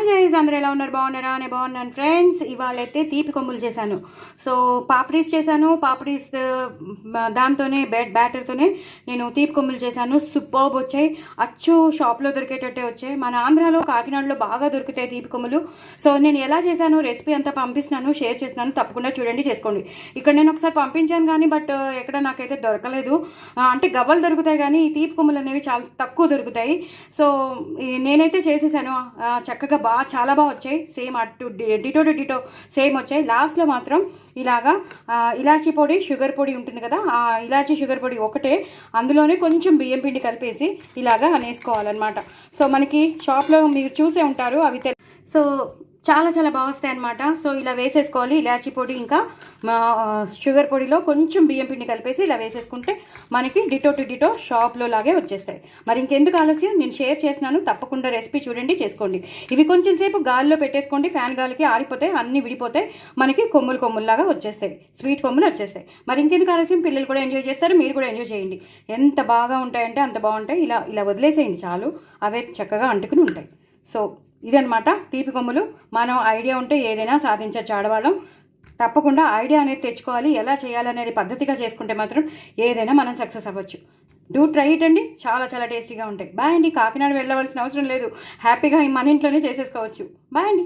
Hi guys, అందరూ ఎలా ఉన్నారు? బాగున్నారా? నేను బాగున్నాను ఫ్రెండ్స్. ఇవాళైతే తీపి కొమ్ములు చేశాను. సో పాపడీస్ చేశాను. పాపడీస్ దాంతోనే బ్యాటర్తోనే నేను తీపి కొమ్ములు చేశాను. సూపర్బ్ వచ్చాయి. అచ్చు షాప్లో దొరికేటట్టే వచ్చాయి. మన ఆంధ్రాలో కాకినాడలో బాగా దొరుకుతాయి తీపి కొమ్ములు. సో నేను ఎలా చేశాను రెసిపీ అంతా పంపిస్తున్నాను, షేర్ చేస్తున్నాను. తప్పకుండా చూడండి, చేసుకోండి. ఇక్కడ నేను ఒకసారి పంపించాను కానీ బట్ ఎక్కడ నాకైతే దొరకలేదు. అంటే గవ్వలు దొరుకుతాయి కానీ ఈ తీపి కొమ్ములు అనేవి చాలా తక్కువ దొరుకుతాయి. సో నేనైతే చేసేసాను. చక్కగా చాలా బాగా వచ్చాయి. సేమ్ అటు డిటో టు డిటో సేమ్ వచ్చాయి. లాస్ట్లో మాత్రం ఇలాగా ఇలాచీ పొడి, షుగర్ పొడి ఉంటుంది కదా, ఆ ఇలాచీ షుగర్ పొడి ఒకటే, అందులోనే కొంచెం బియ్యం పిండి కలిపేసి ఇలాగా అనేసుకోవాలన్నమాట. సో మనకి షాప్లో మీరు చూసే ఉంటారు అవి సో చాలా బాగా వస్తాయి అన్నమాట. సో ఇలా వేసేసుకోవాలి. ఇలాచీ పొడి ఇంకా షుగర్ పొడిలో కొంచెం బియ్యం పిండి కలిపేసి ఇలా వేసేసుకుంటే మనకి డిటో టు డిటో షాప్లో లాగే వచ్చేస్తాయి. మరి ఇంకెందుకు ఆలస్యం, నేను షేర్ చేసినాను. తప్పకుండా రెసిపీ చూడండి, చేసుకోండి. ఇవి కొంచెం సేపు గాలిలో పెట్టేసుకోండి. ఫ్యాన్ గాలికి ఆరిపోతాయి, అన్నీ విడిపోతాయి. మనకి కొమ్ములాగా వచ్చేస్తాయి, స్వీట్ కొమ్ములు వచ్చేస్తాయి. మరి ఇంకెందుకు ఆలస్యం, పిల్లలు కూడా ఎంజాయ్ చేస్తారు, మీరు కూడా ఎంజాయ్ చేయండి. ఎంత బాగా ఉంటాయంటే అంత బాగుంటాయి. ఇలా వదిలేసేయండి చాలు, అవే చక్కగా అంటుకుని ఉంటాయి. సో ఇదనమాట తీపి కొమ్ములు. మనం ఐడియా ఉంటే ఏదైనా సాధించవచ్చు ఆడవాళ్ళం. తప్పకుండా ఐడియా అనేది తెచ్చుకోవాలి. ఎలా చేయాలనేది పద్ధతిగా చేసుకుంటే మాత్రం ఏదైనా మనం సక్సెస్ అవ్వచ్చు. డూ ట్రై ఇట్ అండి, చాలా టేస్టీగా ఉంటాయి. బాయ్ అండి. కాకినాడ వెళ్ళవలసిన అవసరం లేదు, హ్యాపీగా మన ఇంట్లోనే చేసేసుకోవచ్చు. బాయ్ అండి.